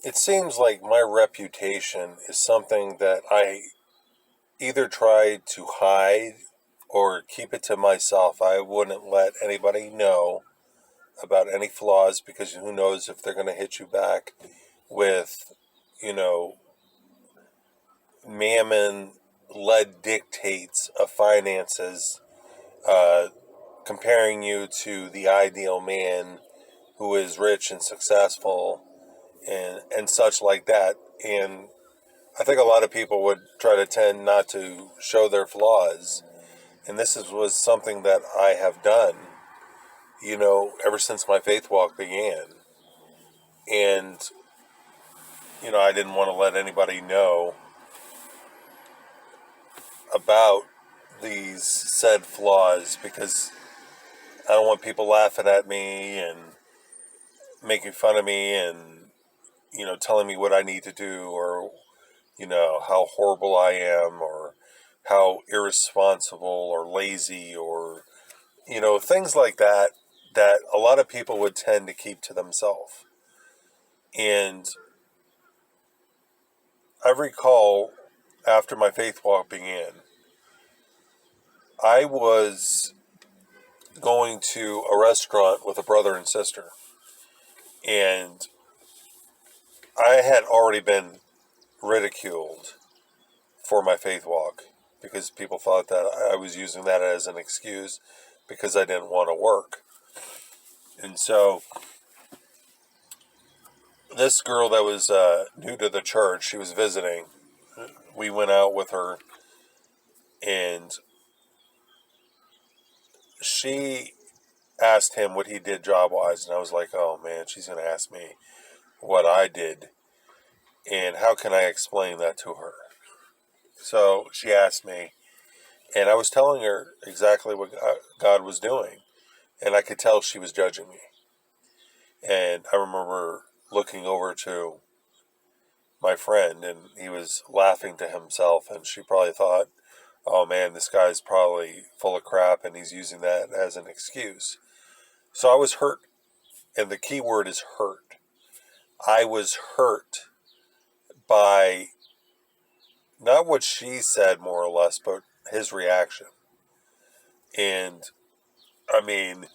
It seems like my reputation is something that I either try to hide or keep it to myself. I wouldn't let anybody know about any flaws because who knows if they're going to hit you back with, you know, mammon led dictates of finances, uh, comparing you to the ideal man who is rich and successful and such like that. And I think a lot of people would try to tend not to show their flaws. And was something that I have done, ever since my faith walk began. And, I didn't want to let anybody know about these said flaws because I don't want people laughing at me and making fun of me and, telling me what I need to do or, how horrible I am or how irresponsible or lazy or, things like that that a lot of people would tend to keep to themselves. And I recall after my faith walk began, I was going to a restaurant with a brother and sister. And I had already been ridiculed for my faith walk because people thought that I was using that as an excuse because I didn't want to work. And so this girl that was new to the church, she was visiting. We went out with her and she asked him what he did job wise. And I was like, oh man, she's going to ask me what I did. And how can I explain that to her? So she asked me, and I was telling her exactly what God was doing. And I could tell she was judging me. And I remember looking over to my friend, and he was laughing to himself, and she probably thought, oh man, this guy's probably full of crap, and he's using that as an excuse. So I was hurt, and the key word is hurt. I was hurt by not what she said, more or less, but his reaction. And I mean,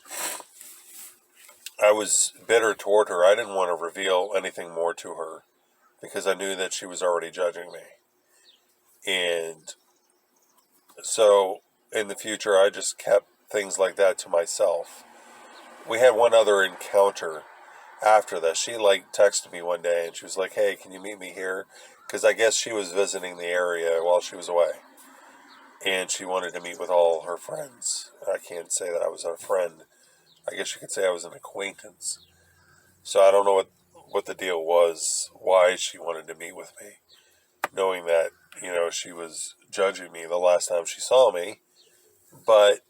I was bitter toward her. I didn't want to reveal anything more to her because I knew that she was already judging me. And so in the future, I just kept things like that to myself. We had one other encounter after this. She texted me one day and she was like, hey, can you meet me here? Because I guess she was visiting the area while she was away. And she wanted to meet with all her friends. I can't say that I was a friend. I guess you could say I was an acquaintance. So I don't know what the deal was, why she wanted to meet with me, knowing that, she was judging me the last time she saw me. But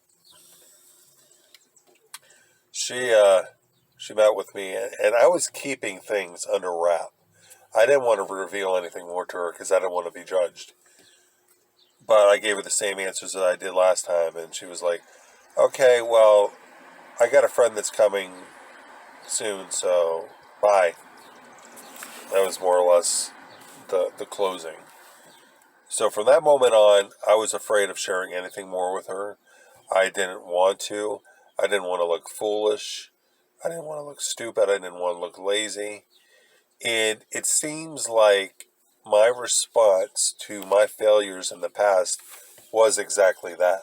she met with me, and I was keeping things under wrap. I didn't want to reveal anything more to her because I didn't want to be judged. But I gave her the same answers that I did last time, and she was like, okay, well, I got a friend that's coming soon, so bye. That was more or less the closing. So from that moment on, I was afraid of sharing anything more with her. I didn't want to. I didn't want to look foolish. I didn't want to look stupid. I didn't want to look lazy. And it seems like my response to my failures in the past was exactly that.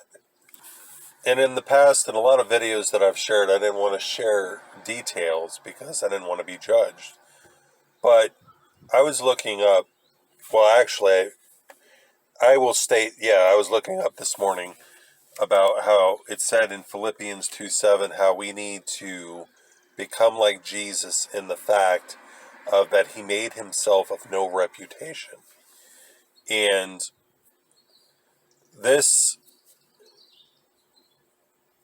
And in the past, in a lot of videos that I've shared, I didn't want to share details because I didn't want to be judged. But I was looking up, well, actually, I will state, yeah, I was looking up this morning about how it said in Philippians 2:7 how we need to become like Jesus in the fact of that he made himself of no reputation. And this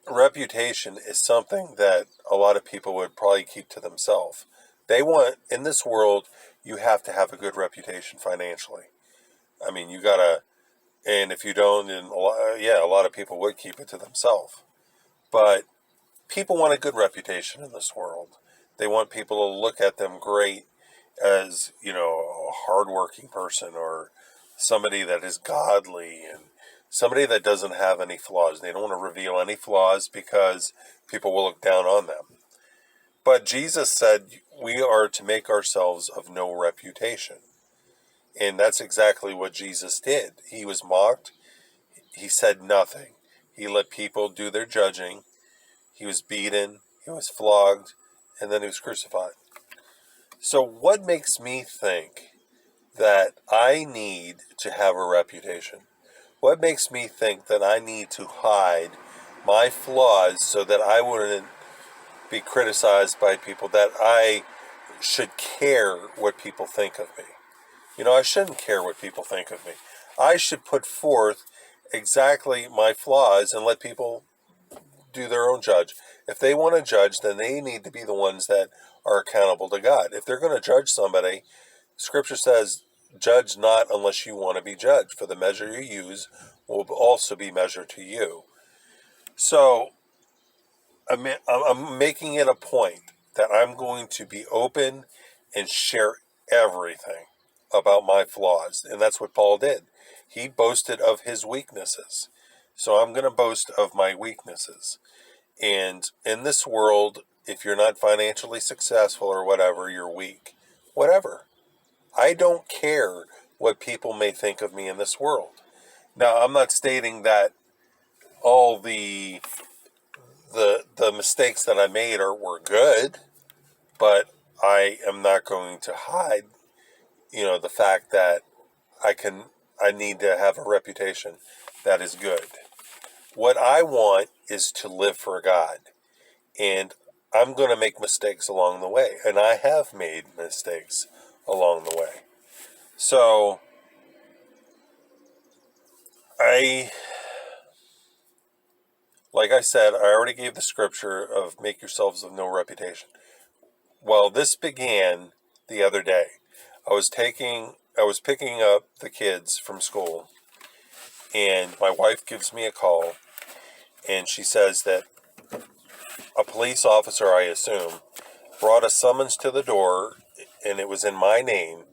reputation is something that a lot of people would probably keep to themselves. They want, in this world, you have to have a good reputation financially. I mean, you gotta, and if you don't, then a lot of people would keep it to themselves. But people want a good reputation in this world. They want people to look at them great as, a hardworking person, or somebody that is godly, and somebody that doesn't have any flaws. They don't want to reveal any flaws because people will look down on them. But Jesus said we are to make ourselves of no reputation. And that's exactly what Jesus did. He was mocked. He said nothing. He let people do their judging. He was beaten. He was flogged. And then he was crucified. So what makes me think that I need to have a reputation? What makes me think that I need to hide my flaws so that I wouldn't be criticized by people, that I should care what people think of me? I shouldn't care what people think of me. I should put forth exactly my flaws and let people do their own judge. If they want to judge, then they need to be the ones that are accountable to God. If they're going to judge somebody, Scripture says, judge not unless you want to be judged, for the measure you use will also be measured to you. So I'm making it a point that I'm going to be open and share everything about my flaws. And that's what Paul did. He boasted of his weaknesses. So I'm going to boast of my weaknesses. And in this world, if you're not financially successful or whatever, you're weak. Whatever. I don't care what people may think of me in this world. Now, I'm not stating that all the mistakes that I made were good, but I am not going to hide, the fact that I need to have a reputation that is good. What I want is to live for God, and I'm going to make mistakes along the way, and I have made mistakes along the way. So like I said, I already gave the scripture of make yourselves of no reputation. Well, this began the other day. I was picking up the kids from school, and my wife gives me a call, and she says that a police officer, I assume, brought a summons to the door, and it was in my name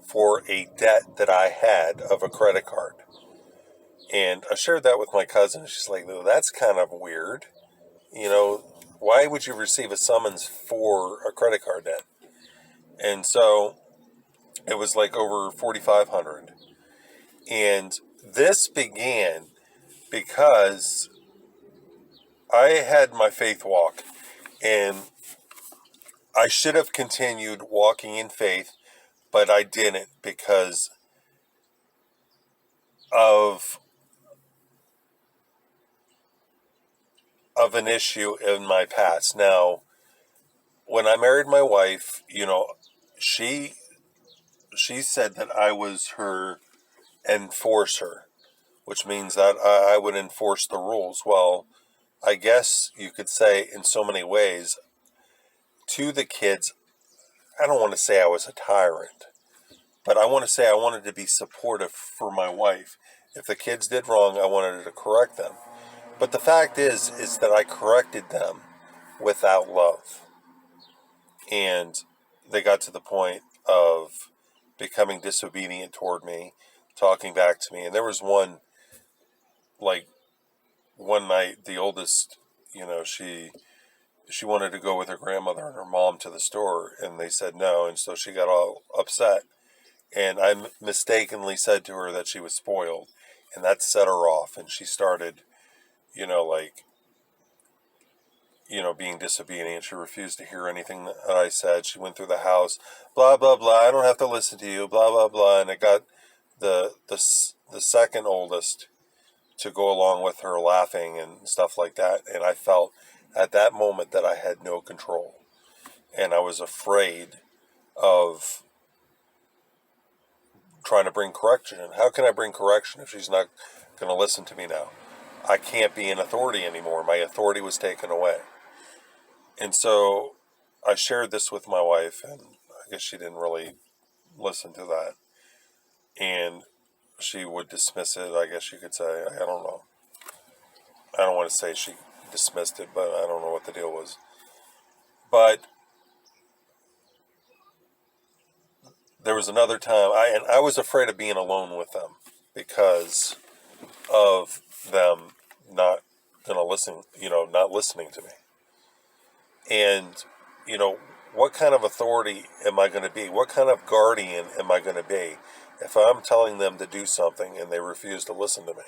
for a debt that I had of a credit card. And I shared that with my cousin. She's like, "No, that's kind of weird. Why would you receive a summons for a credit card debt?" And so it was like over $4,500. And this began because I had my faith walk, and I should have continued walking in faith, but I didn't because of an issue in my past. Now, when I married my wife, she said that I was her enforcer, which means that I would enforce the rules. Well, I guess you could say in so many ways to the kids, I don't want to say I was a tyrant, but I want to say I wanted to be supportive for my wife. If the kids did wrong, I wanted to correct them. But the fact is that I corrected them without love. And they got to the point of becoming disobedient toward me, talking back to me. And there was one night, the oldest, she wanted to go with her grandmother and her mom to the store, and they said no, and so she got all upset. And I mistakenly said to her that she was spoiled, and that set her off, and she started, you know, like, being disobedient. She refused to hear anything that I said. She went through the house, blah, blah, blah, I don't have to listen to you, blah, blah, blah, and it got the second oldest to go along with her laughing and stuff like that. And I felt at that moment that I had no control. And I was afraid of trying to bring correction. And how can I bring correction if she's not going to listen to me now? I can't be in authority anymore. My authority was taken away. And so I shared this with my wife, and I guess she didn't really listen to that. And she would dismiss it, I guess you could say. I don't know. I don't want to say she dismissed it, but I don't know what the deal was. But there was another time, I was afraid of being alone with them because of them not gonna listen, not listening to me. And, you know, what kind of authority am I going to be? What kind of guardian am I going to be if I'm telling them to do something and they refuse to listen to me?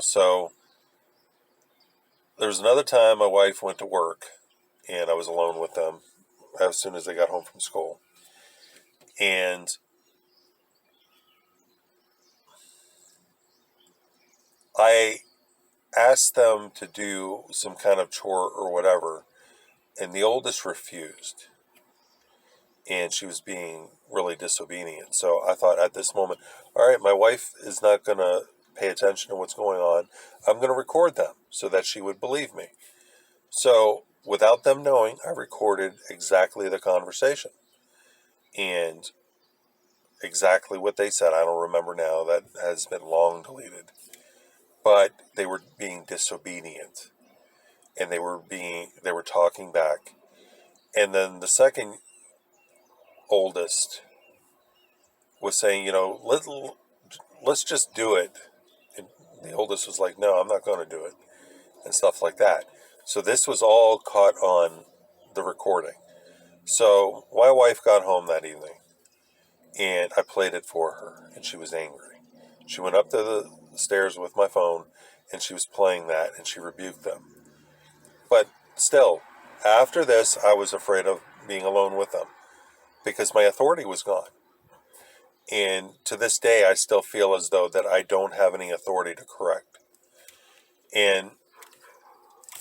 So there was another time my wife went to work and I was alone with them as soon as they got home from school. And I asked them to do some kind of chore or whatever, and the oldest refused. And she was being really disobedient. So I thought at this moment, all right, my wife is not going to pay attention to what's going on. I'm going to record them so that she would believe me. So without them knowing, I recorded exactly the conversation and exactly what they said. I don't remember now. That has been long deleted. But they were being disobedient and they were talking back. And then the second oldest was saying, let's just do it. And the oldest was like, no, I'm not going to do it, and stuff like that. So this was all caught on the recording. So my wife got home that evening, and I played it for her, and she was angry. She went up to the stairs with my phone, and she was playing that, and she rebuked them. But still, after this, I was afraid of being alone with them because my authority was gone. And to this day, I still feel as though that I don't have any authority to correct. And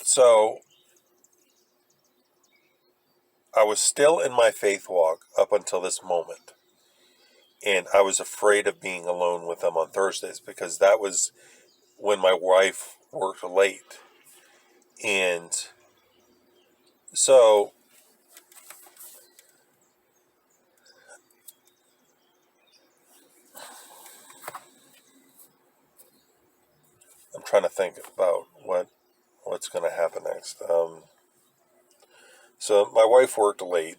so I was still in my faith walk up until this moment. And I was afraid of being alone with them on Thursdays because that was when my wife worked late. And so I'm trying to think about what's going to happen next. So my wife worked late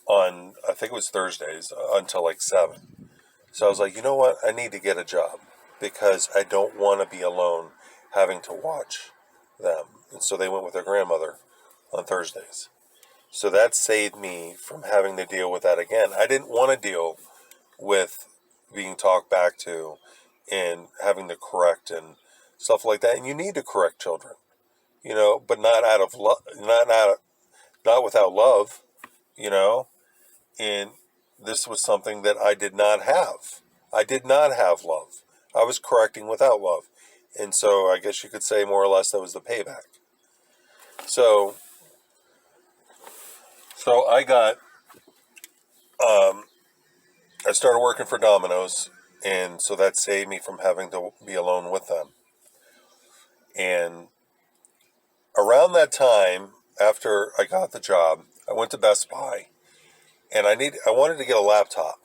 on, I think it was Thursdays, until like 7. So I was like, you know what? I need to get a job because I don't want to be alone having to watch them. And so they went with their grandmother on Thursdays. So that saved me from having to deal with that again. I didn't want to deal with being talked back to and having to correct and stuff like that. And you need to correct children, but not out of love, not without love, you know. And this was something that I did not have. I did not have love. I was correcting without love. And so I guess you could say more or less that was the payback. So I started working for Domino's, and so that saved me from having to be alone with them. And around that time, after I got the job, I went to Best Buy, and I wanted to get a laptop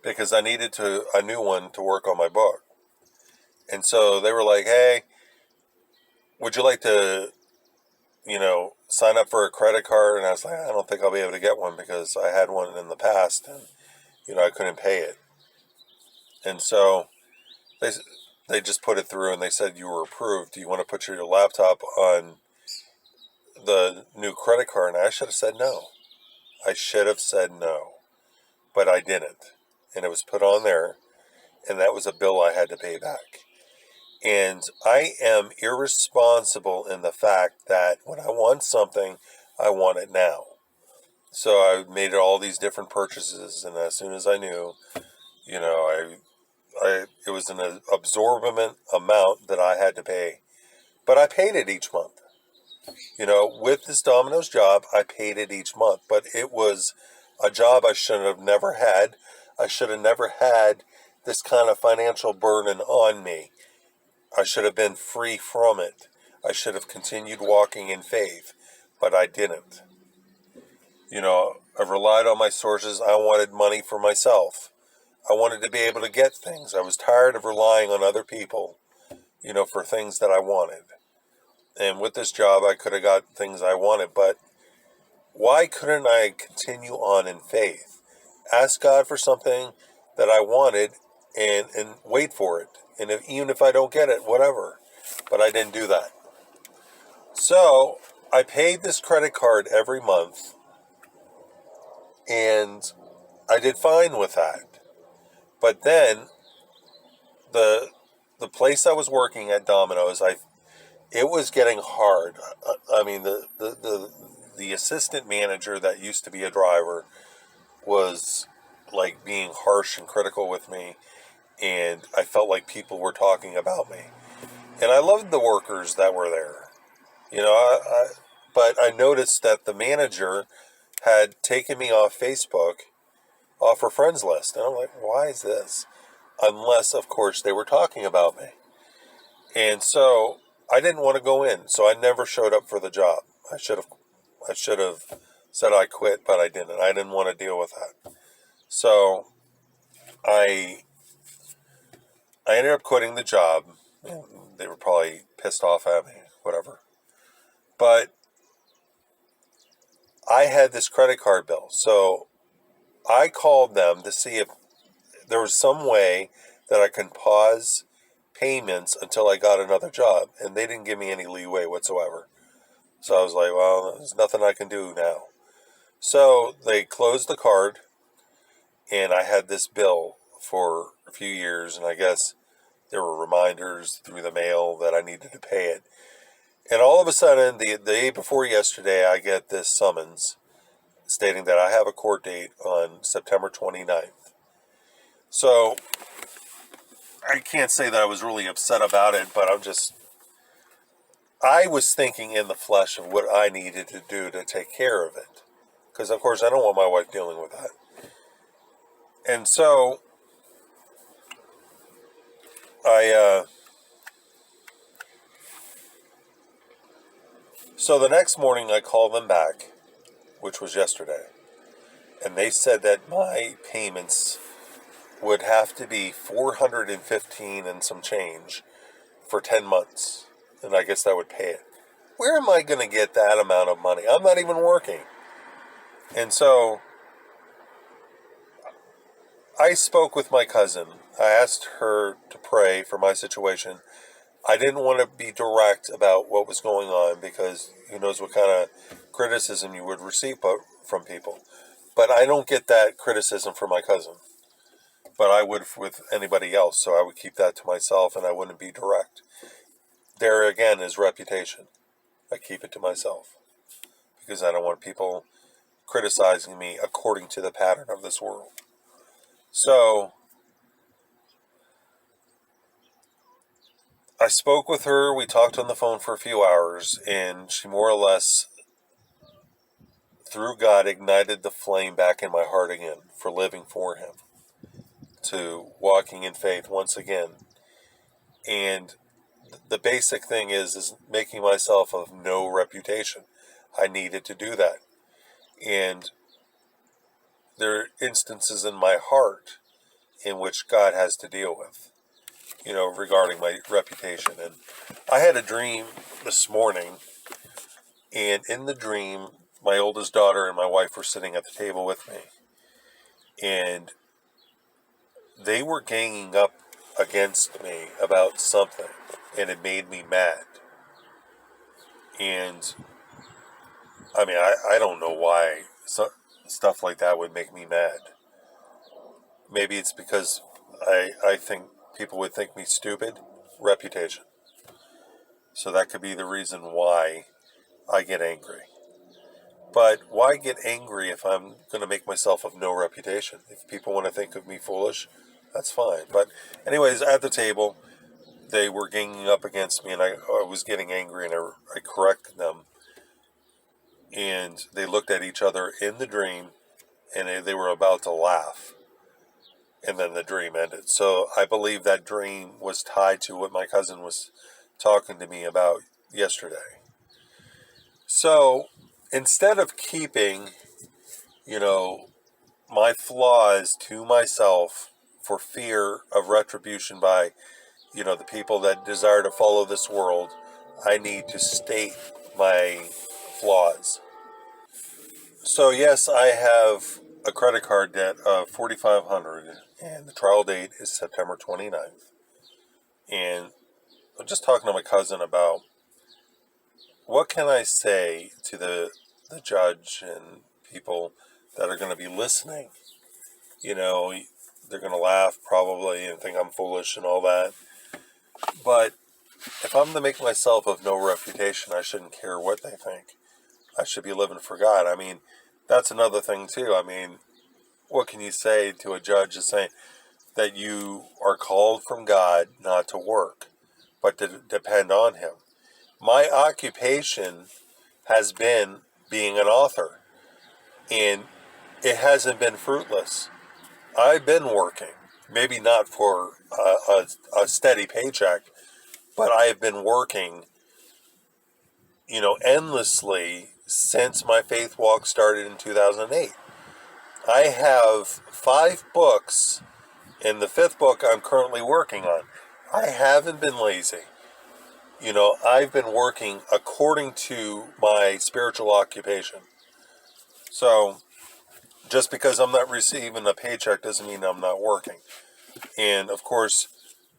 because I needed a new one to work on my book. And so they were like, "Hey, would you like to, sign up for a credit card?" And I was like, "I don't think I'll be able to get one because I had one in the past, and I couldn't pay it." And so they they just put it through, and they said you were approved. Do you want to put your laptop on the new credit card? And I should have said no. I should have said no, but I didn't, and it was put on there, and that was a bill I had to pay back. And I am irresponsible in the fact that when I want something, I want it now. So I made all these different purchases, and as soon as I knew, it was an absorbent amount that I had to pay, but I paid it each month. With this Domino's job, I paid it each month, but it was a job I should have never had. I should have never had this kind of financial burden on me. I should have been free from it. I should have continued walking in faith, but I didn't. I've relied on my sources. I wanted money for myself. I wanted to be able to get things. I was tired of relying on other people, for things that I wanted. And with this job, I could have got things I wanted. But why couldn't I continue on in faith? Ask God for something that I wanted and wait for it. And even if I don't get it, whatever. But I didn't do that. So I paid this credit card every month, and I did fine with that. But then the the place I was working at, Domino's, it was getting hard. I mean, the assistant manager that used to be a driver was like being harsh and critical with me, and I felt like people were talking about me. And I loved the workers that were there, you know. But I noticed that the manager had taken me off Facebook, off her friends list, and I'm like, why is this? Unless, of course, they were talking about me. And so I didn't want to go in, so I never showed up for the job. I should have said I quit, but I didn't. I didn't want to deal with that. So I I ended up quitting the job. They were probably pissed off at me, whatever. But I had this credit card bill, so I called them to see if there was some way that I can pause payments until I got another job, and they didn't give me any leeway whatsoever. So I was like, well, there's nothing I can do now. So they closed the card, and I had this bill for a few years, and I guess there were reminders through the mail that I needed to pay it. And all of a sudden, the day before yesterday, I get this summons stating that I have a court date on September 29th. So I can't say that I was really upset about it, but I was thinking in the flesh of what I needed to do to take care of it. Because, of course, I don't want my wife dealing with that. And so so the next morning I called them back, which was yesterday, and they said that my payments would have to be $415 and some change for 10 months, and I guess that would pay it. Where am I going to get that amount of money? I'm not even working. And so I spoke with my cousin. I asked her to pray for my situation. I didn't want to be direct about what was going on because who knows what kind of criticism you would receive from people. But I don't get that criticism from my cousin. But I would with anybody else, so I would keep that to myself and I wouldn't be direct. There again is reputation. I keep it to myself because I don't want people criticizing me according to the pattern of this world. So I spoke with her. We talked on the phone for a few hours, and she more or less, through God, ignited the flame back in my heart again for living for Him, to walking in faith once again. And the basic thing is making myself of no reputation. I needed to do that. And there are instances in my heart in which God has to deal with, regarding my reputation. And I had a dream this morning, and in the dream, my oldest daughter and my wife were sitting at the table with me, and they were ganging up against me about something, and it made me mad. And I mean, I don't know why stuff like that would make me mad. Maybe it's because I think people would think me stupid. Reputation. So that could be the reason why I get angry. But why get angry if I'm going to make myself of no reputation? If people want to think of me foolish, that's fine. But anyways, at the table, they were ganging up against me, and I was getting angry, and I corrected them. And they looked at each other in the dream, and they were about to laugh. And then the dream ended. So I believe that dream was tied to what my cousin was talking to me about yesterday. So instead of keeping, my flaws to myself for fear of retribution by, the people that desire to follow this world, I need to state my flaws. So yes, I have a credit card debt of 4,500, and the trial date is September 29th. And I'm just talking to my cousin about what can I say to the judge and people that are going to be listening. You know, they're going to laugh probably and think I'm foolish and all that. But if I'm to make myself of no reputation, I shouldn't care what they think. I should be living for God. I mean, that's another thing too. I mean, what can you say to a judge is saying that you are called from God not to work, but to depend on Him? My occupation has been being an author, and it hasn't been fruitless. I've been working, maybe not for a steady paycheck, but I have been working, endlessly since my faith walk started in 2008. I have 5 books, and the 5th book I'm currently working on. I haven't been lazy. I've been working according to my spiritual occupation. So just because I'm not receiving a paycheck doesn't mean I'm not working. And of course,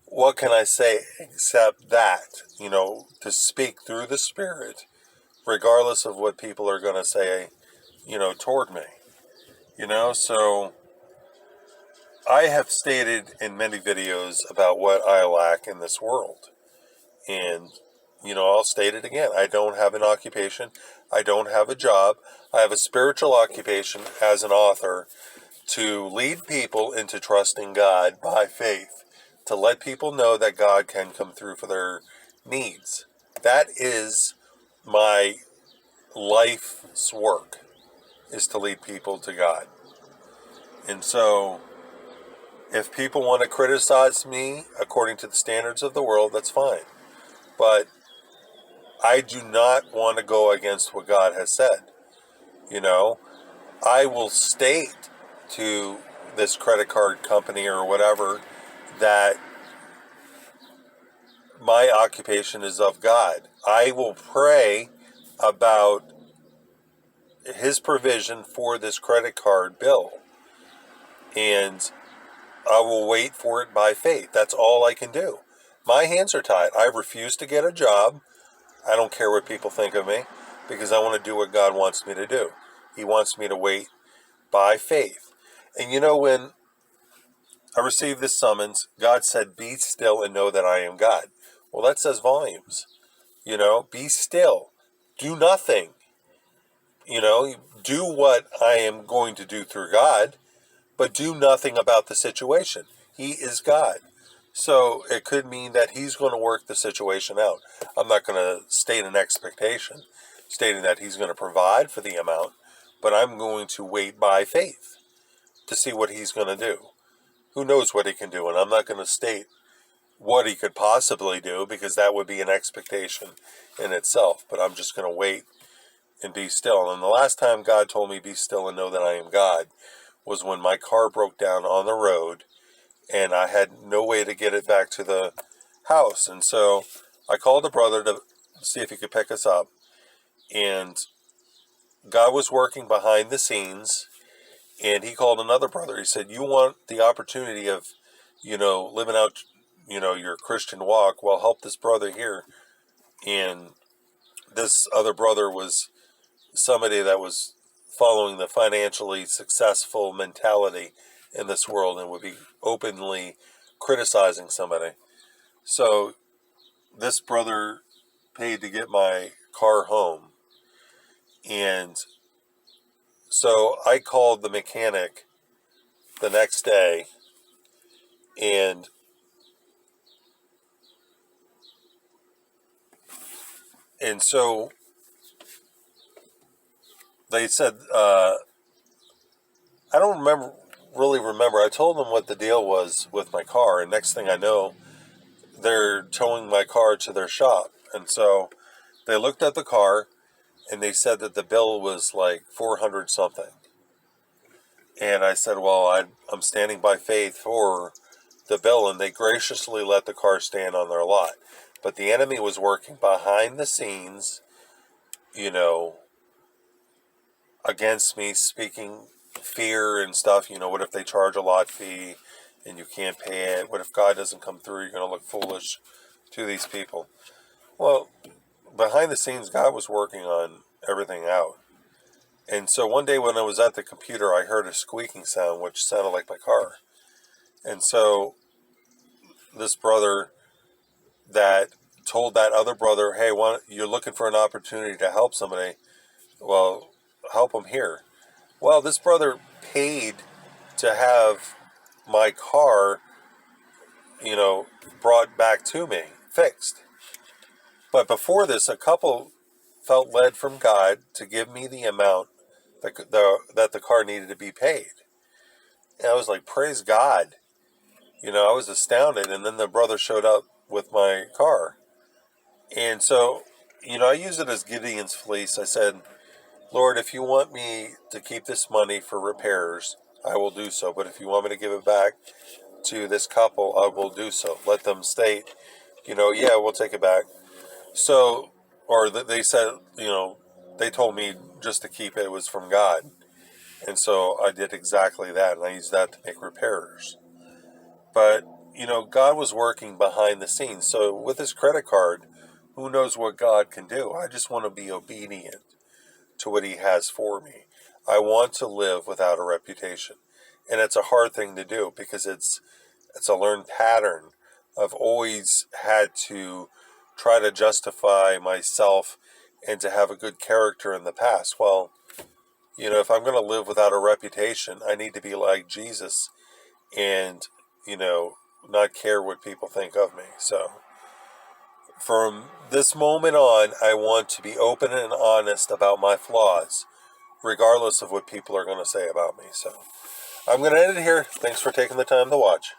what can I say except that, to speak through the Spirit, regardless of what people are going to say, toward me. So I have stated in many videos about what I lack in this world. And, I'll state it again. I don't have an occupation. I don't have a job. I have a spiritual occupation as an author to lead people into trusting God by faith, to let people know that God can come through for their needs. That is my life's work, is to lead people to God. And so if people want to criticize me according to the standards of the world, that's fine. But I do not want to go against what God has said. I will state to this credit card company or whatever that my occupation is of God. I will pray about His provision for this credit card bill, and I will wait for it by faith. That's all I can do. My hands are tied. I refuse to get a job. I don't care what people think of me, because I want to do what God wants me to do. He wants me to wait by faith. And when I received this summons, God said, "Be still and know that I am God." Well, that says volumes. Be still. Do nothing. Do what I am going to do through God, but do nothing about the situation. He is God. So it could mean that He's going to work the situation out. I'm not going to state an expectation, stating that He's going to provide for the amount, but I'm going to wait by faith to see what He's going to do. Who knows what He can do? And I'm not going to state what He could possibly do, because that would be an expectation in itself. But I'm just going to wait and be still. And the last time God told me, "Be still and know that I am God," was when my car broke down on the road and I had no way to get it back to the house. And so I called a brother to see if he could pick us up. And God was working behind the scenes, and he called another brother. He said, "You want the opportunity of, living out, your Christian walk? Well, help this brother here." And this other brother was somebody that was following the financially successful mentality in this world and would be openly criticizing somebody. So this brother paid to get my car home. And so I called the mechanic the next day, and so they said, I don't really remember. I told them what the deal was with my car, and next thing I know, they're towing my car to their shop. And so they looked at the car, and they said that the bill was like 400 something. And I said, "Well, I'm standing by faith for the bill," and they graciously let the car stand on their lot. But the enemy was working behind the scenes. You know, against me, speaking fear and stuff. What if they charge a lot fee and you can't pay it? What if God doesn't come through? You're going to look foolish to these people. Well, behind the scenes, God was working on everything out. And so one day when I was at the computer, I heard a squeaking sound, which sounded like my car. And so this brother that told that other brother, hey, you're looking for an opportunity to help somebody, well, help them here. Well, this brother paid to have my car, brought back to me, fixed. But before this, a couple felt led from God to give me the amount that the car needed to be paid. And I was like, praise God. I was astounded. And then the brother showed up with my car. And so, I used it as Gideon's fleece. I said, Lord, if you want me to keep this money for repairs, I will do so. But if you want me to give it back to this couple, I will do so. Let them state, yeah, we'll take it back. So, or they said, they told me just to keep it. It was from God. And so I did exactly that. And I used that to make repairs. But, God was working behind the scenes. So with his credit card, who knows what God can do? I just want to be obedient to what he has for me. I want to live without a reputation. And it's a hard thing to do because it's a learned pattern. I've always had to try to justify myself and to have a good character in the past. Well, if I'm going to live without a reputation, I need to be like Jesus and, not care what people think of me. So from this moment on, I want to be open and honest about my flaws, regardless of what people are going to say about me. So I'm going to end it here. Thanks for taking the time to watch.